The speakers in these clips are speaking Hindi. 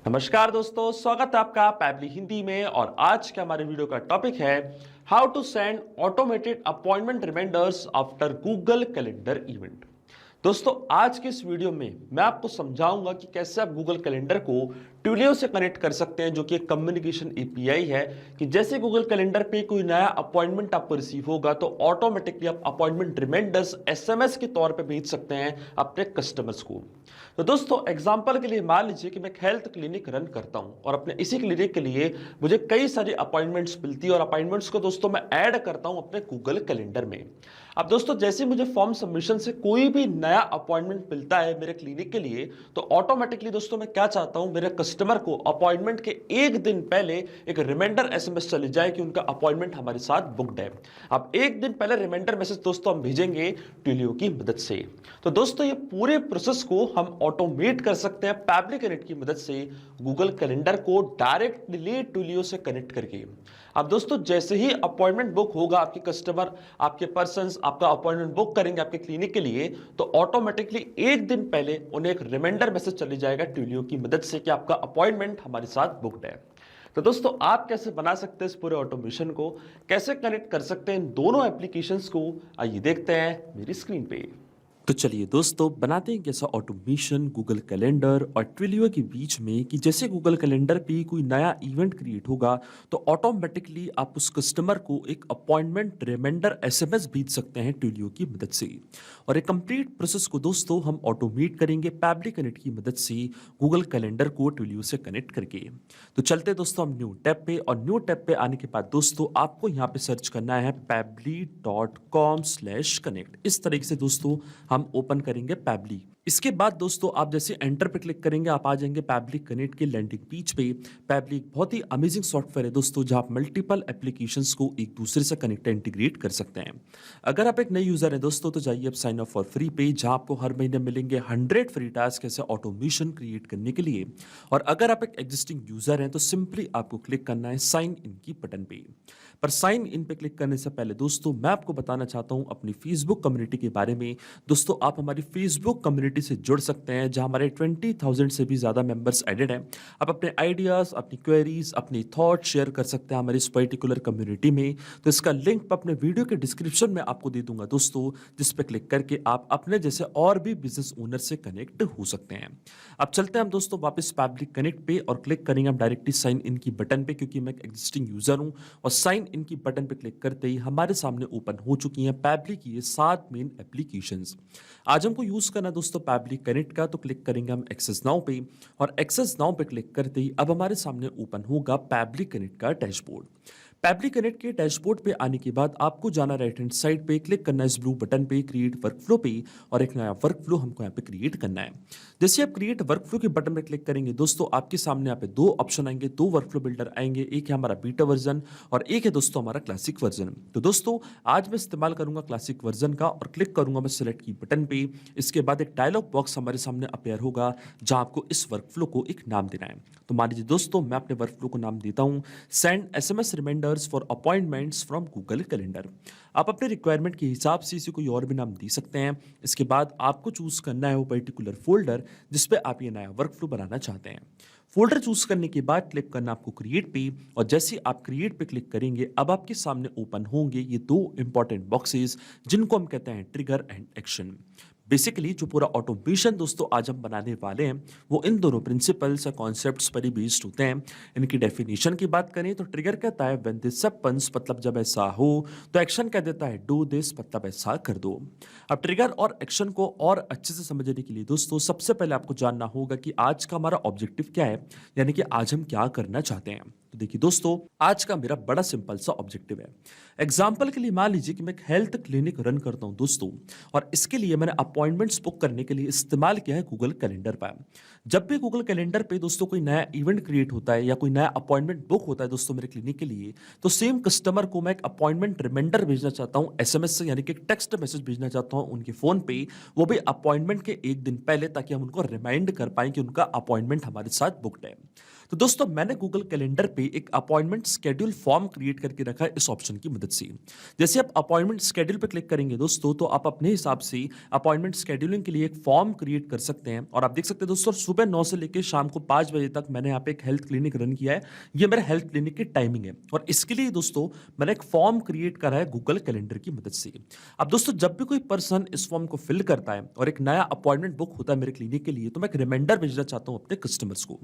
नमस्कार दोस्तों, स्वागत है आपका पैबली हिंदी में। और आज के हमारे वीडियो का टॉपिक है how to send automated appointment reminders after Google calendar event. दोस्तों, आज के इस वीडियो में मैं आपको समझाऊंगा कि कैसे आप गूगल कैलेंडर को ट्विलियो से कनेक्ट कर सकते हैं, जो कि एक कम्युनिकेशन एपीआई है। कि जैसे गूगल कैलेंडर पे कोई नया अपॉइंटमेंट आपको रिसीव होगा तो ऑटोमेटिकली आप अपॉइंटमेंट रिमाइंडर्स एसएमएस के तौर पे भेज सकते हैं अपने कस्टमर्स को। तो दोस्तों, एग्जांपल के लिए मान लीजिए कि मैं एक हेल्थ क्लिनिक रन करता हूं और अपने इसी क्लिनिक के लिए मुझे कई सारी अपॉइंटमेंट्स मिलती है और अपॉइंटमेंट्स को दोस्तों मैं ऐड करता हूं अपने गूगल कैलेंडर में। अब दोस्तों, जैसे मुझे फॉर्म सबमिशन से कोई भी नया अपॉइंटमेंट मिलता है मेरे क्लिनिक के लिए, तो ऑटोमेटिकली दोस्तों मैं क्या चाहता हूं, मेरे कस्टमर को अपॉइंटमेंट के एक दिन पहले एक रिमाइंडर एसएमएस चली जाए कि उनका अपॉइंटमेंट हमारे साथ बुक्ड है। अब एक दिन पहले रिमाइंडर मैसेज दोस्तों हम भेजेंगे ट्विलियो की मदद से। तो दोस्तों, ये पूरे प्रोसेस को हम ऑटोमेट कर सकते हैं पैबली कनेक्ट की मदद से, गूगल कैलेंडर को डायरेक्टली ट्विलियो से कनेक्ट करके। अब दोस्तों, जैसे ही अपॉइंटमेंट बुक होगा, आपके कस्टमर, आपके पर्सन्स आपका अपॉइंटमेंट बुक करेंगे आपके क्लिनिक के लिए, तो ऑटोमेटिकली एक दिन पहले उन्हें एक रिमाइंडर मैसेज चली जाएगा ट्विलियो की मदद से कि आपका अपॉइंटमेंट हमारे साथ बुक्ड है। तो दोस्तों, आप कैसे बना सकते हैं इस पूरे ऑटोमेशन को, कैसे कनेक्ट कर सकते हैं इन दोनों एप्लीकेशंस को, आइए देखते हैं मेरी स्क्रीन पे। तो चलिए दोस्तों, बनाते हैं कैसा ऑटोमेशन गूगल कैलेंडर और ट्विलियो के बीच में कि जैसे गूगल कैलेंडर पे कोई नया इवेंट क्रिएट होगा तो ऑटोमेटिकली आप उस कस्टमर को एक अपॉइंटमेंट रिमाइंडर एसएमएस भेज सकते हैं ट्विलियो की मदद से। और एक कंप्लीट प्रोसेस को दोस्तों हम ऑटोमेट करेंगे पैबली कनेक्ट की मदद से, गूगल कैलेंडर को ट्विलियो से कनेक्ट करके। तो चलते दोस्तों हम न्यू टैब पे, और न्यू टैब पे आने के बाद दोस्तों आपको यहाँ पे सर्च करना है pabbly.com/connect। इस तरीके से दोस्तों हम ओपन करेंगे पैबली। इसके बाद दोस्तों आप जैसे एंटर पे क्लिक करेंगे आप आ जाएंगे पैबली कनेक्ट के लैंडिंग पेज पे। पैबली एक बहुत ही अमेजिंग सॉफ्टवेयर है दोस्तों, जहां आप मल्टीपल एप्लीकेशंस को एक दूसरे से कनेक्ट इंटीग्रेट कर सकते हैं। अगर आप एक नए यूजर हैं दोस्तों तो जाइए आप साइन अप फॉर फ्री पे, जहां आपको हर महीने मिलेंगे 100 फ्री टास्क ऐसे ऑटोमेशन क्रिएट करने के लिए। और अगर आप एक एग्जिस्टिंग यूजर हैं तो सिंपली आपको क्लिक करना है साइन इन की बटन पे। पर साइन इन पे क्लिक करने से पहले दोस्तों मैं आपको बताना चाहता हूं अपनी फेसबुक कम्युनिटी के बारे में। दोस्तों, आप हमारी फेसबुक कम्युनिटी से जुड़ सकते हैं, जहां हमारे 20,000 से भी ज़्यादा मेंबर्स एडेड हैं। आप अपने आइडियाज़, अपनी क्वेरीज, अपनी थॉट शेयर कर सकते हैं हमारी इस पर्टिकुलर कम्युनिटी में। तो इसका लिंक मैं अपने वीडियो के डिस्क्रिप्शन में आपको दे दूंगा दोस्तों, जिस पे क्लिक करके आप अपने जैसे और भी बिजनेस ओनर से कनेक्ट हो सकते हैं। अब चलते हैं हम दोस्तों वापस पैबली कनेक्ट पे और क्लिक करेंगे हम डायरेक्टली साइन इन की बटन पे, क्योंकि मैं एक एग्जिस्टिंग यूजर हूं। और साइन इनकी बटन पे क्लिक करते ही हमारे सामने ओपन हो चुकी हैं पैबली की ये 7 मेन एप्लीकेशंस। आज हमको यूज करना दोस्तों पैबली कनेक्ट का, तो क्लिक करेंगे हम एक्सेस नाउ पे। और एक्सेस नाउ पे क्लिक करते ही अब हमारे सामने ओपन होगा पैबली कनेक्ट का डैशबोर्ड। पैबली कनेक्ट के डैशबोर्ड पे आने के बाद आपको जाना राइट हैंड साइड पे, क्लिक करना है इस ब्लू बटन पे क्रिएट वर्कफ्लो पे, और एक नया वर्कफ्लो हमको यहाँ पे क्रिएट करना है। जैसे आप क्रिएट वर्कफ्लो के बटन पे क्लिक करेंगे दोस्तों आपके सामने यहाँ पे दो ऑप्शन आएंगे, दो वर्कफ्लो बिल्डर आएंगे, एक है हमारा बीटा वर्जन और एक है दोस्तों हमारा क्लासिक वर्जन। तो दोस्तों आज मैं इस्तेमाल करूंगा क्लासिक वर्जन का, और क्लिक करूंगा मैं सिलेक्ट की बटन पे। इसके बाद एक डायलॉग बॉक्स हमारे सामने अपेयर होगा, जहां आपको इस वर्कफ्लो को एक नाम देना है। तो मान लीजिए दोस्तों मैं अपने वर्कफ्लो को नाम देता हूं send SMS reminders for appointments from Google calendar. आप अपने रिक्वायरमेंट के हिसाब से इसे कोई और भी नाम दे सकते हैं। इसके बाद आपको चूज करना है वो पर्टिकुलर फोल्डर जिस पे आप ये नया वर्कफ्लो बनाना चाहते हैं। फोल्डर चूज करने के बाद क्लिक करना आपको क्रिएट पे, और जैसे आप क्रिएट पे क्लिक करेंगे अब आपके सामने ओपन होंगे ये दो इंपॉर्टेंट बॉक्सेस, जिनको हम कहते हैं ट्रिगर एंड एक्शन। बेसिकली जो पूरा ऑटोमेशन दोस्तों आज हम बनाने वाले हैं वो इन दोनों प्रिंसिपल्स या कॉन्सेप्ट्स पर ही बेस्ड होते हैं। इनकी डेफिनेशन की बात करें तो ट्रिगर कहता है व्हेन दिस हैपेंस, मतलब जब ऐसा हो, तो एक्शन कह देता है डू दिस, मतलब ऐसा कर दो। अब ट्रिगर और एक्शन को और अच्छे से समझने के लिए दोस्तों सबसे पहले आपको जानना होगा कि आज का हमारा ऑब्जेक्टिव क्या है, यानी कि आज हम क्या करना चाहते हैं। तो देखिए दोस्तों, आज का मेरा बड़ा सिंपल सा ऑब्जेक्टिव है। एग्जाम्पल के लिए मान लीजिए कि मैं एक हेल्थ क्लिनिक रन करता हूं दोस्तों, और इसके लिए मैंने अपॉइंटमेंट्स बुक करने के लिए इस्तेमाल किया है गूगल कैलेंडर पर। जब भी गूगल कैलेंडर पे दोस्तों कोई नया इवेंट क्रिएट होता है या कोई नया अपॉइंटमेंट बुक होता है दोस्तों मेरे क्लिनिक के लिए, तो सेम कस्टमर को मैं एक अपॉइंटमेंट रिमाइंडर भेजना चाहता हूं एसएमएस से, यानी कि एक टेक्स्ट मैसेज भेजना चाहता हूं उनके फोन पे, वो भी अपॉइंटमेंट के एक दिन पहले, ताकि हम उनको रिमाइंड कर पाएं कि उनका अपॉइंटमेंट हमारे साथ बुक्ड है। तो दोस्तों मैंने गूगल कैलेंडर पे एक अपॉइंटमेंट शेड्यूल फॉर्म क्रिएट करके रखा है इस ऑप्शन की मदद से। जैसे आप अपॉइंटमेंट शेड्यूल पे क्लिक करेंगे दोस्तों, तो आप अपने हिसाब से अपॉइंटमेंट शेड्यूलिंग के लिए एक फॉर्म क्रिएट कर सकते हैं। और आप देख सकते हैं दोस्तों, सुबह 9 से लेकर शाम को 5 बजे तक मैंने यहाँ पे एक हेल्थ क्लिनिक रन किया है। ये मेरा हेल्थ क्लिनिक की टाइमिंग है और इसके लिए दोस्तों मैंने एक फॉर्म क्रिएट करा है गूगल कैलेंडर की मदद से। अब दोस्तों, जब भी कोई पर्सन इस फॉर्म को फिल करता है और एक नया अपॉइंटमेंट बुक होता है मेरे क्लिनिक के लिए, तो मैं एक रिमाइंडर भेजना चाहता हूँ अपने कस्टमर्स को।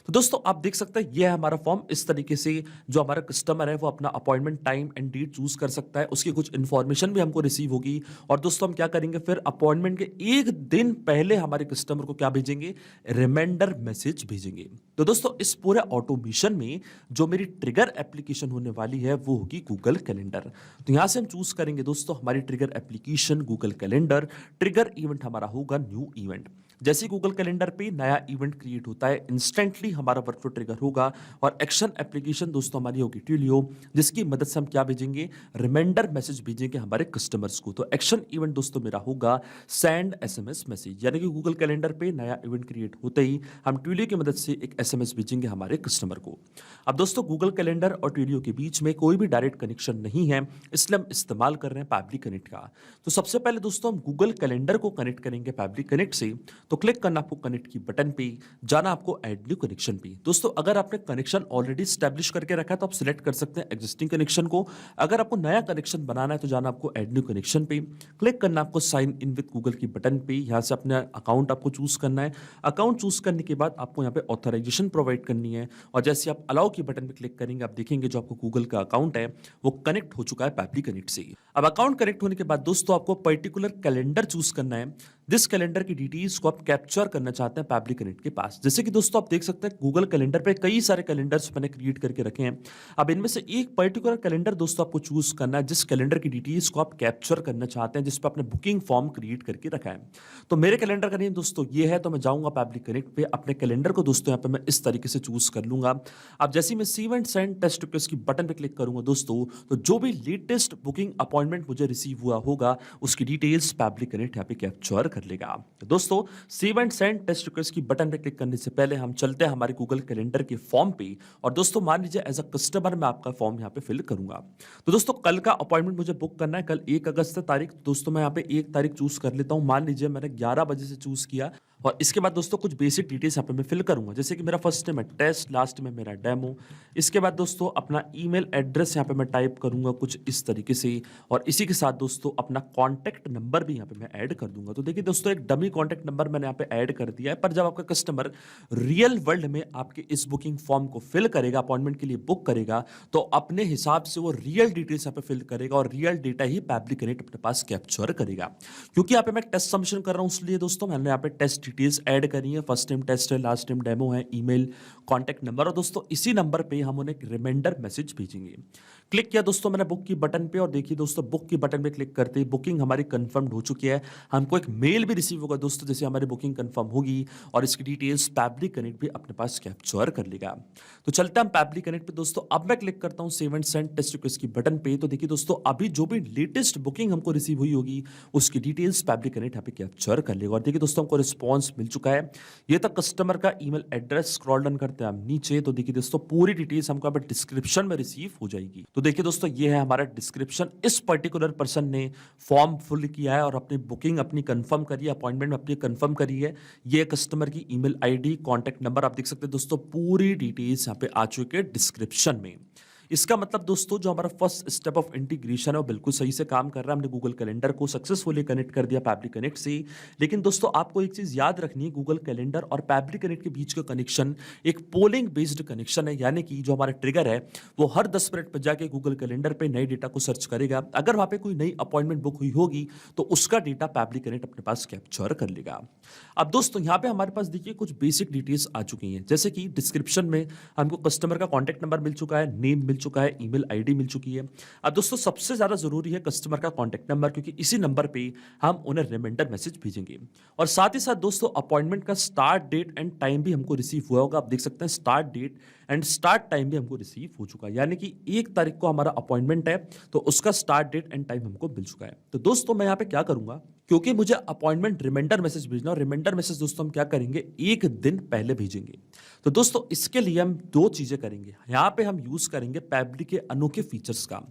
तो दोस्तों, आप देख सकते हैं ये है हमारा फॉर्म। इस तरीके से जो हमारा कस्टमर है वो अपना appointment time and date choose कर सकता है। उसकी कुछ इन्फॉर्मेशन भी हमको रिसीव होगी। और दोस्तों, हम क्या करेंगे फिर अपॉइंटमेंट के एक दिन पहले हमारे कस्टमर को क्या भेजेंगे, रिमाइंडर मैसेज भेजेंगे। तो दोस्तों, इस पूरे ऑटोमेशन में जो मेरी ट्रिगर एप्लीकेशन होने वाली है वो होगी गूगल कैलेंडर। तो यहां से हम चूज करेंगे दोस्तों हमारी trigger application Google calendar. Trigger event हमारा होगा न्यू इवेंट। जैसे गूगल कैलेंडर पे नया इवेंट क्रिएट होता है, इंस्टेंटली हमारा वर्कफ्लो ट्रिगर होगा। और एक्शन एप्लीकेशन दोस्तों हमारी होगी ट्यूलियो, जिसकी मदद से हम क्या भेजेंगे, रिमाइंडर मैसेज भेजेंगे हमारे कस्टमर्स को। तो एक्शन इवेंट दोस्तों मेरा होगा सेंड एसएमएस मैसेज, यानी कि गूगल कैलेंडर पे नया इवेंट क्रिएट होते ही हम ट्यूलियो की मदद से एक एसएमएस भेजेंगे हमारे कस्टमर को। अब दोस्तों, गूगल कैलेंडर और ट्यूलियो के बीच में कोई भी डायरेक्ट कनेक्शन नहीं है, इसलिए हम इस्तेमाल कर रहे हैं पैबली कनेक्ट का। तो सबसे पहले दोस्तों हम गूगल कैलेंडर को कनेक्ट करेंगे पैबली कनेक्ट से। तो क्लिक करना आपको कनेक्ट की बटन पे, जाना आपको ऐड न्यू कनेक्शन पे। दोस्तों, अगर आपने कनेक्शन ऑलरेडी स्टैब्लिश करके रखा है तो आप सिलेक्ट कर सकते हैं एग्जिस्टिंग कनेक्शन को। अगर आपको नया कनेक्शन बनाना है तो जाना आपको ऐड न्यू कनेक्शन पे, क्लिक करना आपको साइन इन विद गूगल की बटन पे। यहाँ से अपना अकाउंट आपको चूज करना है। अकाउंट चूज करने के बाद आपको यहाँ पे ऑथराइजेशन प्रोवाइड करनी है। और जैसे आप अलाउ की बटन पे क्लिक करेंगे, आप देखेंगे जो आपको गूगल का अकाउंट है वो कनेक्ट हो चुका है पैबली कनेक्ट से। अब अकाउंट कनेक्ट होने के बाद दोस्तों आपको पर्टिकुलर कैलेंडर चूज करना है। जिस कैलेंडर की डिटेल्स को आप कैप्चर करना चाहते हैं पैबली कनेक्ट के पास। जैसे कि दोस्तों आप देख सकते हैं गूगल कैलेंडर पे कई सारे कैलेंडर्स मैंने क्रिएट करके रखे हैं। अब इनमें से एक पर्टिकुलर कैलेंडर दोस्तों आपको चूज करना है जिस कैलेंडर की डिटेल्स को आप कैप्चर करना चाहते हैं, जिस पर आपने बुकिंग फॉर्म क्रिएट करके रखा है। तो मेरे कैलेंडर का नेम दोस्तों ये है, तो मैं जाऊंगा पैबली कनेक्ट पे, अपने कैलेंडर को दोस्तों यहाँ पे मैं इस तरीके से चूज कर लूंगा। अब जैसे मैं सीव एंड सेंड टेस्ट रिक्वेस्ट की बटन पे क्लिक करूंगा दोस्तों, तो जो भी लेटेस्ट बुकिंग अपॉइंटमेंट मुझे रिसीव हुआ होगा उसकी डिटेल्स पैबली कनेक्ट यहाँ पे कैप्चर कर लेगा। दोस्तों, save and send test request की बटन पे क्लिक करने से पहले हम चलते हैं हमारे गूगल कैलेंडर के फॉर्म पे। और दोस्तों मान लीजिए एज अ कस्टमर मैं आपका फॉर्म यहाँ पे फिल करूंगा। तो दोस्तों कल का अपॉइंटमेंट मुझे बुक करना है, कल 1 अगस्त तारीख। दोस्तों मैं यहाँ पे 1 तारीख चूज कर लेता हूँ। मान लीजिए मैंने 11 बजे से चूज किया। और इसके बाद दोस्तों कुछ बेसिक डिटेल्स यहाँ पे मैं फिल करूंगा, जैसे कि मेरा फर्स्ट नेम है टेस्ट, लास्ट में मेरा डेमो। इसके बाद दोस्तों अपना ईमेल एड्रेस यहाँ पे मैं टाइप करूंगा कुछ इस तरीके से। और इसी के साथ दोस्तों अपना कॉन्टैक्ट नंबर भी यहाँ पे मैं ऐड कर दूंगा। तो देखिए दोस्तों, एक डमी कॉन्टैक्ट नंबर मैंने यहाँ पे ऐड कर दिया है। पर जब आपका कस्टमर रियल वर्ल्ड में आपके इस बुकिंग फॉर्म को फिल करेगा, अपॉइंटमेंट के लिए बुक करेगा, तो अपने हिसाब से वो रियल डिटेल्स यहाँ पे फिल करेगा और रियल डेटा ही पैबली कनेक्ट अपने पास कैप्चर करेगा। क्योंकि यहाँ पे मैं टेस्ट सबमिशन कर रहा हूँ, इसलिए दोस्तों मैंने यहाँ पे टेस्ट डिटेल्स ऐड करी है। फर्स्ट नेम टेस्ट है, लास्ट नेम डेमो है, ईमेल, कॉन्टैक्ट नंबर। और दोस्तों इसी नंबर पे हम उन्हें एक रिमाइंडर मैसेज भेजेंगे। क्लिक किया दोस्तों मैंने बुक की बटन पे, और देखिए दोस्तों बुक की बटन पे क्लिक करते ही बुकिंग हमारी कंफर्म हो चुकी है। हमको एक मेल भी रिसीव होगा दोस्तों जैसे हमारी बुकिंग कंफर्म होगी, और इसकी डिटेल्स पैबली कनेक्ट भी अपने पास कैप्चर कर लेगा। तो चलते हैं हम पैबली कनेक्ट पे दोस्तों। अब मैं क्लिक करता हूं save and send test request की बटन पे। तो देखिए दोस्तों अभी जो भी लेटेस्ट बुकिंग हमको रिसीव हुई होगी उसकी डिटेल्स पैबली कनेक्ट यहाँ पे कैप्चर कर लेगा। और देखिए दोस्तों हमको रिस्पॉन्स मिल चुका है। ये तक कस्टमर का ईमेल एड्रेस, स्क्रॉल डाउन करते हैं हम नीचे, तो देखिए दोस्तों पूरी डिटेल्स हमको अब डिस्क्रिप्शन में रिसीव हो जाएगी। तो देखिए दोस्तों ये है हमारा डिस्क्रिप्शन। इस पर्टिकुलर पर्सन ने फॉर्म फिल किया है और अपनी बुकिंग अपनी कंफर्म करी है, अपॉइंटमेंट अपनी कंफर्म करी है। ये कस्टमर की ईमेल आईडी, कॉन्टैक्ट नंबर आप देख सकते हैं दोस्तों, पूरी डिटेल्स यहाँ पे आ चुके हैं डिस्क्रिप्शन में। इसका मतलब दोस्तों जो हमारा फर्स्ट स्टेप ऑफ इंटीग्रेशन है वो बिल्कुल सही से काम कर रहा है। हमने गूगल कैलेंडर को सक्सेसफुली कनेक्ट कर दिया पैबली कनेक्ट से। लेकिन दोस्तों आपको एक चीज याद रखनी है, गूगल कैलेंडर और पैबली कनेक्ट के बीच का कनेक्शन एक पोलिंग बेस्ड कनेक्शन है। यानी कि जो हमारा ट्रिगर है वो हर 10 मिनट पर जाके गूगल कैलेंडर पे नए डेटा को सर्च करेगा। अगर वहां पे कोई नई अपॉइंटमेंट बुक हुई होगी तो उसका डेटा पैबली कनेक्ट अपने पास कैप्चर कर लेगा। अब दोस्तों यहाँ पे हमारे पास देखिए कुछ बेसिक डिटेल्स आ चुकी हैं, जैसे कि डिस्क्रिप्शन में हमको कस्टमर का कॉन्टैक्ट नंबर मिल चुका है, नेम मिल चुका है, ईमेल आईडी मिल चुकी है। अब दोस्तों सबसे ज्यादा जरूरी है कस्टमर का कॉन्टैक्ट नंबर, क्योंकि इसी नंबर पे हम उन्हें रिमाइंडर मैसेज भेजेंगे। और साथ ही साथ दोस्तों अपॉइंटमेंट का स्टार्ट डेट एंड टाइम भी हमको रिसीव हुआ होगा। आप देख सकते हैं start date and start time भी हमको रिसीव हो चुका है। यानी कि 1 तारीख को हमारा अपॉइंटमेंट है तो उसका स्टार्ट डेट एंड टाइम हमको मिल चुका है। तो दोस्तों मैं यहाँ पे क्या करूंगा, क्योंकि मुझे अपॉइंटमेंट रिमाइंडर मैसेज भेजना, और रिमाइंडर मैसेज दोस्तों हम क्या करेंगे, एक दिन पहले भेजेंगे। तो दोस्तों इसके लिए हम दो चीजें करेंगे। यहां पे हम यूज करेंगे पैबली के अनोखे फीचर्स का।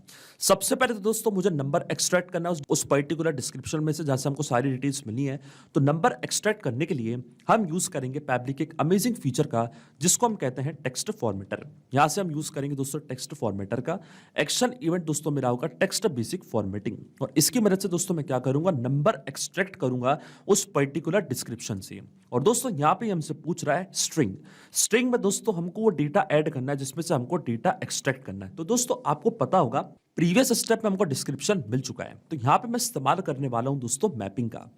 सबसे पहले तो दोस्तों मुझे नंबर एक्सट्रैक्ट करना है उस पर्टिकुलर डिस्क्रिप्शन में से जहां से हमको सारी डिटेल्स मिली है। तो नंबर एक्सट्रैक्ट करने के लिए हम यूज करेंगे पैबली के एक अमेजिंग फीचर का, जिसको हम कहते हैं टेक्स्ट फॉर्मेटर। यहां से हम यूज करेंगे दोस्तों टेक्स्ट फॉर्मेटर का। एक्शन इवेंट दोस्तों मेरा होगा टेक्स्ट बेसिक फॉर्मेटिंग, और इसकी मदद से दोस्तों मैं क्या करूंगा, नंबर एक्सट्रैक्ट करूंगा उस पर्टिकुलर डिस्क्रिप्शन से। और दोस्तों यहां पे हमसे पूछ रहा है स्ट्रिंग। स्ट्रिंग में दोस्तों हमको वो डेटा ऐड करना है जिसमें से हमको डेटा एक्सट्रैक्ट करना है। तो दोस्तों आपको पता होगा प्रीवियस स्टेप में हमको डिस्क्रिप्शन मिल चुका है, तो यहां पे मैं इस्तेमाल करने वाला हूं दोस्तों मैपिंग का।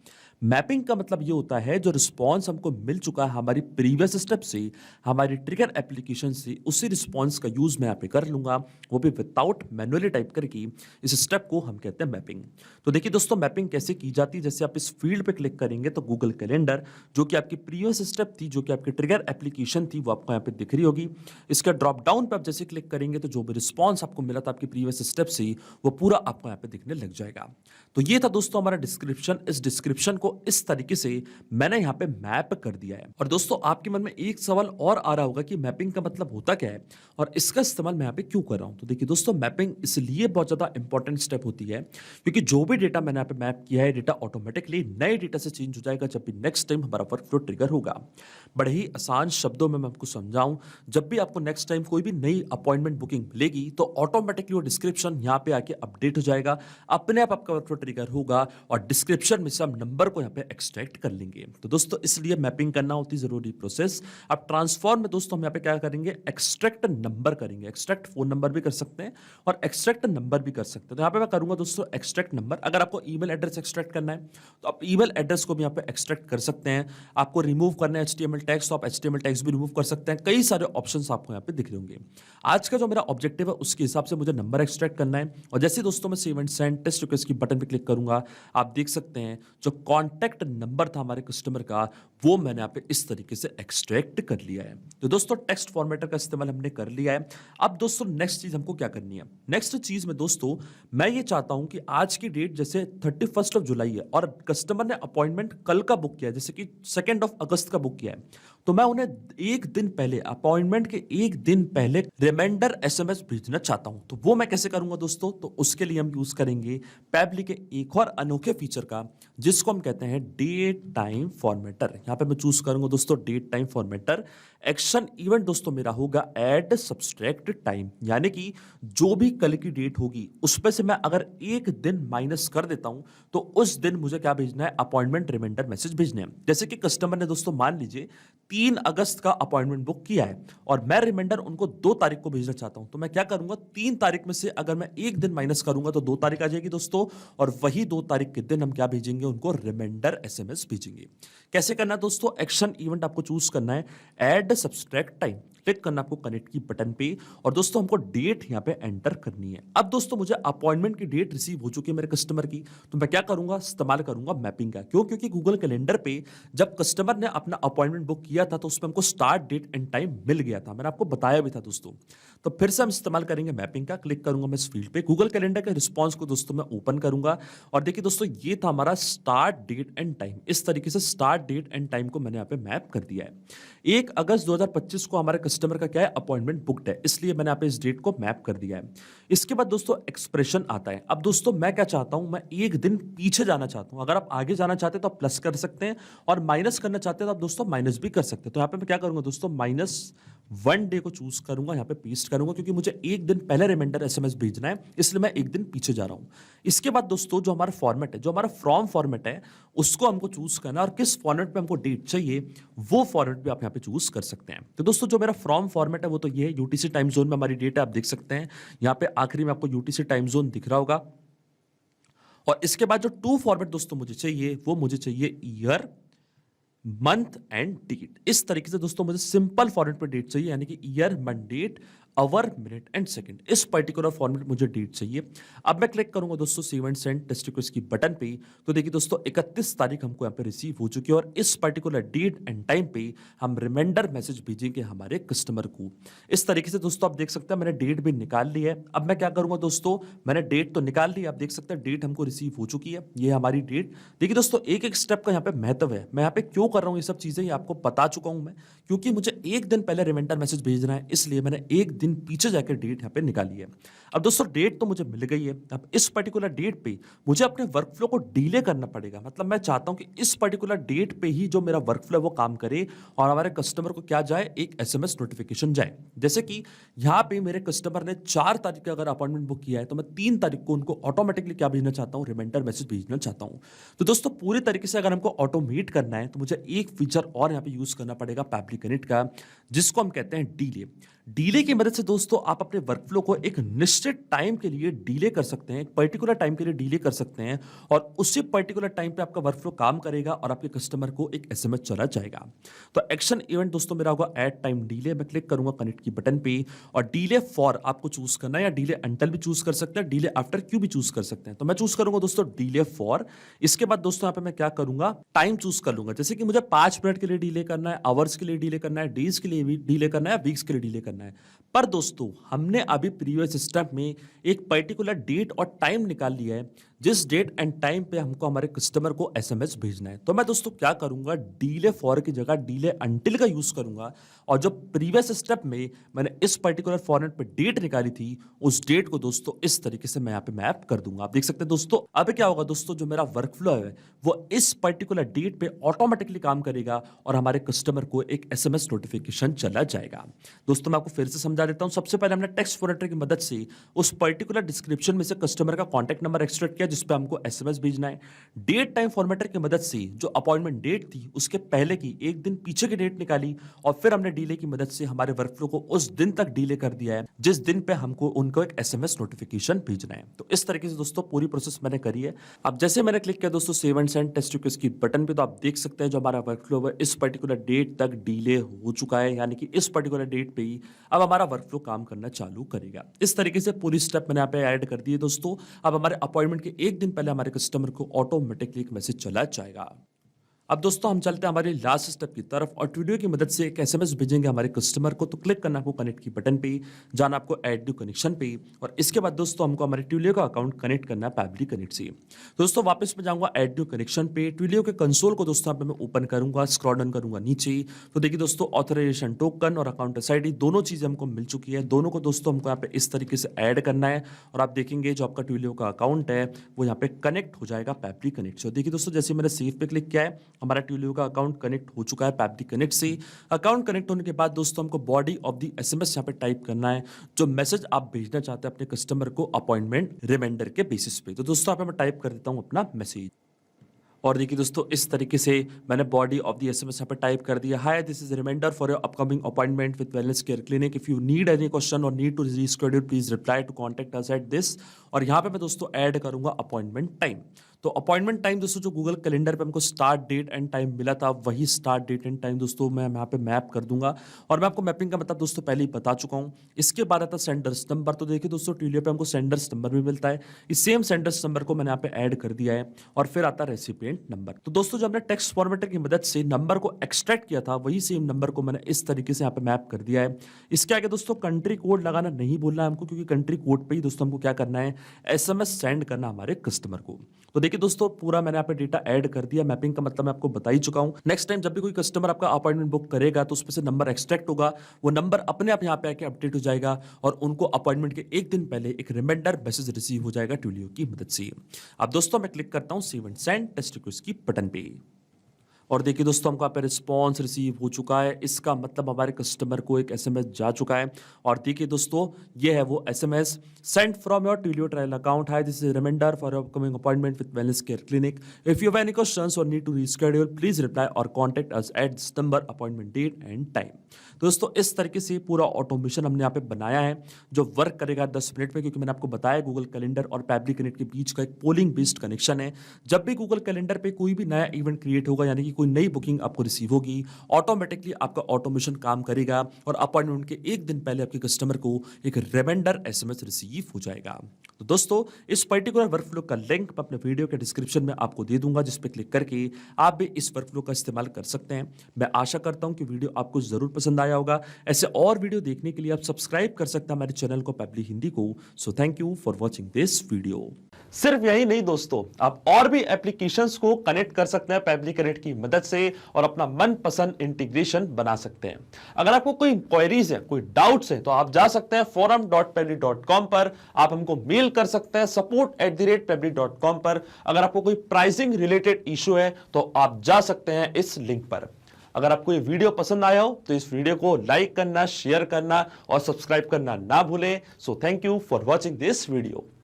मैपिंग का मतलब ये होता है जो रिस्पॉन्स हमको मिल चुका है हमारी प्रीवियस स्टेप से, हमारी ट्रिगर एप्लीकेशन से, उसी रिस्पॉन्स का यूज मैं यहाँ पे कर लूंगा, वो भी विदाउट मैनुअली टाइप करके। इस स्टेप को हम कहते हैं मैपिंग। तो देखिए दोस्तों मैपिंग कैसे की जाती है, जैसे आप इस फील्ड पे क्लिक करेंगे तो गूगल कैलेंडर जो कि आपकी प्रीवियस स्टेप थी, जो कि आपकी ट्रिगर एप्लीकेशन थी, वो आपको यहाँ पे दिख रही होगी। इसका ड्रॉप डाउन पे आप जैसे क्लिक करेंगे तो जो भी रिस्पॉन्स आपको मिला था आपकी प्रीवियस स्टेप से, वो पूरा आपको यहाँ पे दिखने लग जाएगा। तो ये था दोस्तों हमारा डिस्क्रिप्शन। इस डिस्क्रिप्शन को इस तरीके से मैंने यहाँ पे मैप कर दिया है। और दोस्तों आपके मन में एक सवाल और आ रहा होगा कि मैपिंग का मतलब होता क्या है और इसका इस्तेमाल मैं यहाँ पे क्यों कर रहा हूँ। तो देखिए दोस्तों मैपिंग इसलिए बहुत ज्यादा इंपॉर्टेंट स्टेप होती है क्योंकि जो भी डेटा मैंने यहाँ पे मैप किया है, डेटा ऑटोमेटिकली नए डेटा से चेंज हो जाएगा जब भी नेक्स्ट टाइम हमारा वर्क फ्लो ट्रिगर होगा। बड़े ही आसान शब्दों में मैं आपको समझाऊं, जब भी आपको नेक्स्ट टाइम कोई भी नई अपॉइंटमेंट बुकिंग मिलेगी तो ऑटोमेटिकली वो डिस्क्रिप्शन यहाँ पे आके अपडेट हो जाएगा, अपने आप आपका वर्क फ्लो ट्रिगर होगा और डिस्क्रिप्शन में से हम नंबर को यहाँ पे एक्सट्रैक्ट कर लेंगे। तो दोस्तों इसलिए मैपिंग करना होती है जरूरी प्रोसेस। अब ट्रांसफॉर्म में दोस्तों हम यहाँ पे क्या करेंगे, एक्सट्रैक्ट नंबर करेंगे। एक्सट्रैक्ट फोन नंबर भी कर सकते हैं और एक्सट्रैक्ट नंबर भी कर सकते हैं। तो यहाँ पे मैं करूंगा दोस्तों एक्सट्रैक्ट नंबर। अगर आपको ईमेल एड्रेस एक्सट्रैक्ट करना है तो आप ईमेल एड्रेस को भी यहाँ पे एक्सट्रैक्ट कर सकते हैं। आपको रिमूव करना है HTML टैग्स तो आप HTML टैग्स भी रिमूव कर सकते हैं। कई सारे ऑप्शंस आपको यहाँ पे दिख रहे होंगे। आज का जो मेरा ऑब्जेक्टिव है उसके हिसाब से मुझे नंबर एक्सट्रैक्ट करना है। और जैसे दोस्तों मैं save and send test request की बटन पे क्लिक करूंगा, आप देख सकते हैं जो कॉन्टैक्ट नंबर था हमारे कस्टमर का, वो मैंने यहाँ पे इस तरीके से एक्सट्रैक्ट कर लिया है। तो दोस्तों टेक्स्ट फॉर्मेटर का इस्तेमाल हमने कर लिया है। अब दोस्तों नेक्स्ट चीज हमको क्या करनी है, नेक्स्ट चीज में दोस्तों मैं ये चाहता हूं कि आज की डेट जैसे 31 जुलाई है और कस्टमर ने अपॉइंटमेंट कल का बुक किया है, जैसे कि 2 अगस्त का बुक किया है, तो मैं उन्हें एक दिन पहले, अपॉइंटमेंट के एक दिन पहले रिमाइंडर SMS भेजना चाहता हूं। तो वो मैं कैसे करूंगा दोस्तों, तो उसके लिए हम यूज करेंगे पैबली के एक और अनोखे फीचर का, जिसको हम कहते हैं डेट टाइम फॉर्मेटर। यहां पे मैं चूज करूंगा दोस्तों date time formatter. Action event दोस्तों मेरा होगा ऐड सब्सट्रैक्ट टाइम, यानी कि जो भी कल की डेट होगी उस पे से मैं अगर एक दिन माइनस कर देता हूं तो उस दिन मुझे क्या भेजना है, अपॉइंटमेंट रिमाइंडर मैसेज भेजने हैं। जैसे कि कस्टमर ने दोस्तों मान लीजिए 3 अगस्त का अपॉइंटमेंट बुक किया है और मैं रिमाइंडर उनको 2 तारीख को भेजना चाहता हूं, तो मैं क्या करूंगा, 3 तारीख में से अगर मैं एक दिन माइनस करूंगा तो 2 तारीख आ जाएगी दोस्तों, और वही 2 तारीख के दिन हम क्या भेजेंगे, उनको रिमाइंडर SMS भेजेंगे। कैसे करना है दोस्तों, एक्शन इवेंट आपको चूज करना है, ऐड सब्सट्रैक्ट टाइम क्लिक करना आपको कनेक्ट की बटन पे, और दोस्तों हमको डेट यहां पे एंटर करनी है। अब दोस्तों मुझे अपॉइंटमेंट की डेट रिसीव हो चुकी है मेरे कस्टमर की, तो मैं क्या करूंगा, इस्तेमाल करूंगा मैपिंग का। क्यों, क्योंकि गूगल कैलेंडर पे जब कस्टमर ने अपना अपॉइंटमेंट बुक किया था तो उसमें हमको स्टार्ट डेट एंड टाइम मिल गया था, मैंने आपको बताया भी था दोस्तों। तो फिर से हम इस्तेमाल करेंगे मैपिंग का। क्लिक करूंगा मैं इस फील्ड पे, गूगल कैलेंडर के रिस्पॉन्स को दोस्तों मैं ओपन करूंगा, और देखिए दोस्तों ये था हमारा स्टार्ट डेट एंड टाइम। इस तरीके से स्टार्ट डेट एंड टाइम को मैंने यहाँ पे मैप कर दिया है। 1 अगस्त 2025 को हमारे कस्टमर का क्या है, अपॉइंटमेंट बुक्ड है, इसलिए मैंने यहाँ पे इस डेट को मैप कर दिया है। इसके बाद दोस्तों एक्सप्रेशन आता है। अब दोस्तों मैं क्या चाहता हूं, मैं एक दिन पीछे जाना चाहता हूं। अगर आप आगे जाना चाहते हैं तो आप प्लस कर सकते हैं, और माइनस करना चाहते हैं तो आप दोस्तों माइनस भी कर सकते हैं। तो यहाँ पे मैं क्या करूंगा दोस्तों, -1 डे को चूज करूंगा, यहाँ पे पेस्ट करूंगा, क्योंकि मुझे एक दिन पहले रिमाइंडर SMS भेजना है, इसलिए मैं एक दिन पीछे जा रहा हूं। इसके बाद दोस्तों जो हमारा फॉर्मेट है, जो हमारा फ्रॉम फॉर्मेट है, उसको हमको चूज करना है, और किस फॉर्मेट पे हमको डेट चाहिए वो फॉर्मेट भी आप यहाँ पे चूज कर सकते हैं। तो दोस्तों जो मेरा फ्रॉम फॉर्मेट है वो तो ये है, UTC टाइम जोन में हमारी डेट है, आप देख सकते हैं यहाँ पे आखिरी में आपको UTC टाइम जोन दिख रहा होगा। और इसके बाद जो टू फॉर्मेट दोस्तों मुझे चाहिए, वो मुझे चाहिए ईयर, मंथ एंड डेट। इस तरीके से दोस्तों मुझे सिंपल फॉर्मेट पे डेट चाहिए, यानी कि year, month, date, hour, minute and second. इस पर्टिकुलर फॉर्मेट मुझे डेट चाहिए। अब मैं क्लिक करूंगा दोस्तों save and send test request की बटन पे, तो देखिए दोस्तों 31 तारीख हमको यहाँ पे रिसीव हो चुकी है और इस पर्टिकुलर डेट एंड टाइम पे हम रिमाइंडर मैसेज भेजेंगे हमारे कस्टमर को। इस तरीके से दोस्तों आप देख सकते हैं मैंने डेट भी निकाल ली है। अब मैं क्या करूंगा दोस्तों, मैंने डेट तो निकाल ली, आप देख सकते हैं डेट हमको रिसीव हो चुकी है, ये हमारी डेट। देखिए दोस्तों एक एक स्टेप का यहाँ पे महत्व है, मैं यहाँ पे क्यों कर रहा हूँ ये सब चीजें, ये आपको बता चुका हूं मैं, क्योंकि मुझे एक दिन पहले रिमाइंडर मैसेज भेजना है, इसलिए मैंने एक दिन पीछे जाकर डेट यहाँ पे निकाली है। अब दोस्तों डेट तो मुझे मिल गई है, अब इस पर्टिकुलर डेट पे मुझे अपने वर्कफ्लो को डिले करना पड़ेगा। मतलब मैं चाहता हूं कि इस पर्टिकुलर डेट पे ही जो मेरा वर्कफ्लो है वो काम करे और हमारे कस्टमर को क्या जाए, एक एसएमएस नोटिफिकेशन जाए। जैसे कि यहाँ पे मेरे कस्टमर ने 4 तारीख का अगर अपॉइंटमेंट बुक किया है तो मैं 3 तारीख को उनको ऑटोमेटिकली क्या भेजना चाहता हूँ, रिमाइंडर मैसेज भेजना चाहता हूँ। तो दोस्तों पूरी तरीके से अगर हमको ऑटोमेट करना है तो मुझे एक फीचर और यहाँ पे यूज करना पड़ेगा पैबली कनेक्ट का, जिसको हम कहते हैं डीले। डीले की मदद से दोस्तों आप अपने वर्कफ्लो को एक निश्चित टाइम के लिए डीले कर सकते हैं, एक पर्टिकुलर टाइम के लिए डीले कर सकते हैं और उसी पर्टिकुलर टाइम पे आपका वर्कफ्लो काम करेगा और आपके कस्टमर को एक एसएमएस चला जाएगा। तो एक्शन इवेंट दोस्तों मेरा होगा ऐड टाइम डीले। मैं क्लिक करूंगा कनेक्ट की बटन पे और डीले फॉर आपको चूज करना है, या डीले अंटिल भी चूज कर सकते हैं, डीले आफ्टर क्यू भी चूज कर सकते हैं। तो मैं चूज करूंगा दोस्तों डीले फॉर। इसके बाद दोस्तों यहाँ पे मैं क्या करूंगा, टाइम चूज कर लूंगा। जैसे कि मुझे 5 मिनट के लिए डीले करना है, आवर्स के लिए डीले करना है, डेज के लिए डीले करना है, वीक्स के लिए डीले करना है। पर दोस्तों हमने अभी प्रीवियस स्टेप में एक पर्टिकुलर डेट और टाइम निकाल लिया है, जिस डेट एंड टाइम पे हमको हमारे कस्टमर को एसएमएस भेजना है। तो मैं दोस्तों क्या करूंगा, डीले फॉर की जगह डीले अंटिल का यूज करूंगा और जो प्रीवियस स्टेप में मैंने इस पर्टिकुलर फॉर्मेट पे डेट निकाली थी, उस डेट को दोस्तों इस तरीके से मैं यहाँ पे मैप कर दूंगा। आप देख सकते हैं दोस्तों अब क्या होगा दोस्तों, जो मेरा वर्कफ्लो है वो इस पर्टिकुलर डेट पे ऑटोमेटिकली काम करेगा और हमारे कस्टमर को एक एसएमएस नोटिफिकेशन चला जाएगा। दोस्तों मैं आपको फिर से समझा देता हूं। सबसे पहले हमने टेक्स्ट फॉर्मेटर की मदद से उस पर्टिकुलर डिस्क्रिप्शन में से कस्टमर का कॉन्टैक्ट नंबर एक्सट्रैक्ट किया जिस पे हमको एसएमएस भेजना है। डेट टाइम फॉर्मेटर की मदद से जो अपॉइंटमेंट डेट थी उसके पहले की एक दिन पीछे की डेट निकाली और फिर हमने डीले की मदद से हमारे वर्कफ्लो को उस दिन तक डीले कर दिया है जिस दिन पे हमको उनको एक एसएमएस नोटिफिकेशन भेजना है। तो इस तरीके से दोस्तों पूरी प्रोसेस मैंने करी है। अब जैसे मैंने क्लिक किया दोस्तों save and send test request की बटन पे, तो आप देख सकते हैं जो हमारा वर्कफ्लो है इस पर्टिकुलर डेट तक डीले हो चुका है, यानी कि इस पर्टिकुलर डेट पे ही अब हमारा वर्कफ्लो काम करना चालू करेगा। इस तरीके से पूरी स्टेप मैंने यहाँ पे ऐड कर दी है दोस्तों। अब हमारे अपॉइंटमेंट के एक दिन पहले हमारे कस्टमर को ऑटोमेटिकली एक मैसेज चला जाएगा। अब दोस्तों हम चलते हैं हमारे लास्ट स्टेप की तरफ और ट्विडियो की मदद से एक एसएमएस भेजेंगे हमारे कस्टमर को। तो क्लिक करना आपको कनेक्ट की बटन पे, जाना आपको ऐड न्यू कनेक्शन पे और इसके बाद दोस्तों हमको हमारे ट्विलियो का अकाउंट कनेक्ट करना है पैबली कनेक्ट से। दोस्तों वापस मैं जाऊंगा ऐड न्यू कनेक्शन पे, ट्विलियो के कंसोल को दोस्तों यहाँ पे मैं ओपन करूंगा, स्क्रॉल डाउन करूंगा नीचे। तो देखिए दोस्तों ऑथराइजेशन टोकन और अकाउंट एसआईडी दोनों चीजें हमको मिल चुकी है। दोनों को दोस्तों हमको यहाँ पे इस तरीके से ऐड करना है और आप देखेंगे जो आपका ट्विलियो का अकाउंट है वो यहाँ पे कनेक्ट हो जाएगा पैबली कनेक्ट से। देखिए दोस्तों जैसे मैंने सेव पे क्लिक किया है हमारा ट्विलियो का अकाउंट कनेक्ट हो चुका है पैबली कनेक्ट से। अकाउंट कनेक्ट होने के बाद दोस्तों हमको बॉडी ऑफ द एसएमएस यहाँ पे टाइप करना है, जो मैसेज आप भेजना चाहते हैं अपने कस्टमर को अपॉइंटमेंट रिमाइंडर के बेसिस पे। तो दोस्तों यहाँ पे मैं टाइप कर देता हूँ अपना मैसेज और देखिए दोस्तों इस तरीके से मैंने बॉडी ऑफ द एसएमएस यहाँ पे टाइप कर दिया, hi this is reminder for your upcoming appointment with wellness care clinic, if you need any question or need to reschedule please reply to contact us at this. और यहाँ पे मैं दोस्तों ऐड करूंगा अपॉइंटमेंट टाइम। तो अपॉइंटमेंट टाइम दोस्तों जो गूगल कैलेंडर पे हमको स्टार्ट डेट एंड टाइम मिला था वही स्टार्ट डेट एंड टाइम दोस्तों मैं यहाँ पे मैप कर दूंगा और मैं आपको मैपिंग का मतलब दोस्तों पहले ही बता चुका हूँ। इसके बाद आता सेंडर्स नंबर। तो देखिए दोस्तों ट्विलियो पे हमको सेंडर्स नंबर भी मिलता है, इस सेम सेंडर्स नंबर को मैंने यहाँ पे ऐड कर दिया है और फिर आता रेसिपिएंट नंबर। तो दोस्तों जो हमने टेक्स्ट फॉर्मेटर की मदद से नंबर को एक्सट्रैक्ट किया था वही सेम नंबर को मैंने इस तरीके से यहाँ पे मैप कर दिया है। इसके आगे दोस्तों कंट्री कोड लगाना नहीं बोलना है हमको, क्योंकि कंट्री कोड पे ही दोस्तों हमको क्या करना है, एसएमएस सेंड करना हमारे कस्टमर को। तो देखिए दोस्तों पूरा मैंने यहाँ पे डेटा ऐड कर दिया। मैपिंग का मतलब मैं आपको बता ही चुका हूं। नेक्स्ट टाइम जब भी कोई कस्टमर आपका अपॉइंटमेंट बुक करेगा तो उसमें से नंबर एक्सट्रैक्ट होगा, वो नंबर अपने आप यहाँ पे आके अपडेट हो जाएगा और उनको अपॉइंटमेंट के एक दिन पहले एक रिमाइंडर मैसेज रिसीव हो जाएगा ट्विलियो की मदद से। अब दोस्तों मैं क्लिक करता हूँ save and send test request की बटन पे और देखिए दोस्तों हमको यहाँ पे रिस्पॉन्स रिसीव हो चुका है। इसका मतलब हमारे कस्टमर को एक एसएमएस जा चुका है और देखिए दोस्तों ये है वो SMS, send from your Twilio trial account, hi this is reminder for your upcoming appointment with wellness care clinic, if you have any questions or need to reschedule please reply or contact us at this number, appointment date and time. दोस्तों इस तरीके से पूरा ऑटोमेशन हमने यहाँ पे बनाया है जो वर्क करेगा 10 मिनट में, क्योंकि मैंने आपको बताया गूगल कैलेंडर और पैबली कनेक्ट के बीच का एक पोलिंग बेस्ड कनेक्शन है। जब भी गूगल कैलेंडर पे कोई भी नया इवेंट क्रिएट होगा, यानी कि कोई नई बुकिंग आपको रिसीव होगी, ऑटोमेटिकली आपका ऑटोमेशन काम करेगा और अपॉइंटमेंट के एक दिन पहले आपके कस्टमर को एक रिमाइंडर एसएमएस रिसीव हो जाएगा। तो दोस्तों, इस पर्टिकुलर वर्कफ्लो का लिंक मैं अपने वीडियो के डिस्क्रिप्शन में आपको दे दूंगा, जिस पे क्लिक करके आप भी इस वर्कफ्लो का इस्तेमाल कर सकते हैं। मैं आशा करता हूं कि वीडियो आपको जरूर पसंद आया होगा। ऐसे और वीडियो देखने के लिए आप सब्सक्राइब कर सकते हैं हमारे चैनल को, पैबली हिंदी को। So thank you for watching this video. सिर्फ यही नहीं दोस्तों, आप और भी एप्लीकेशंस को कनेक्ट कर सकते हैं पैबली कनेक्ट की मदद से और अपना मनपसंद इंटीग्रेशन बना सकते हैं। अगर आपको कोई क्वेरीज है, कोई डाउट्स है, तो आप जा सकते हैं forum.pebly.com पर, आप हमको मेल कर सकते हैं support@pebly.com पर। अगर आपको कोई प्राइसिंग रिलेटेड इशू है तो आप जा सकते हैं इस लिंक पर। अगर आपको ये वीडियो पसंद आया हो तो इस वीडियो को लाइक करना, शेयर करना और सब्सक्राइब करना ना भूलें। So thank you for watching this video.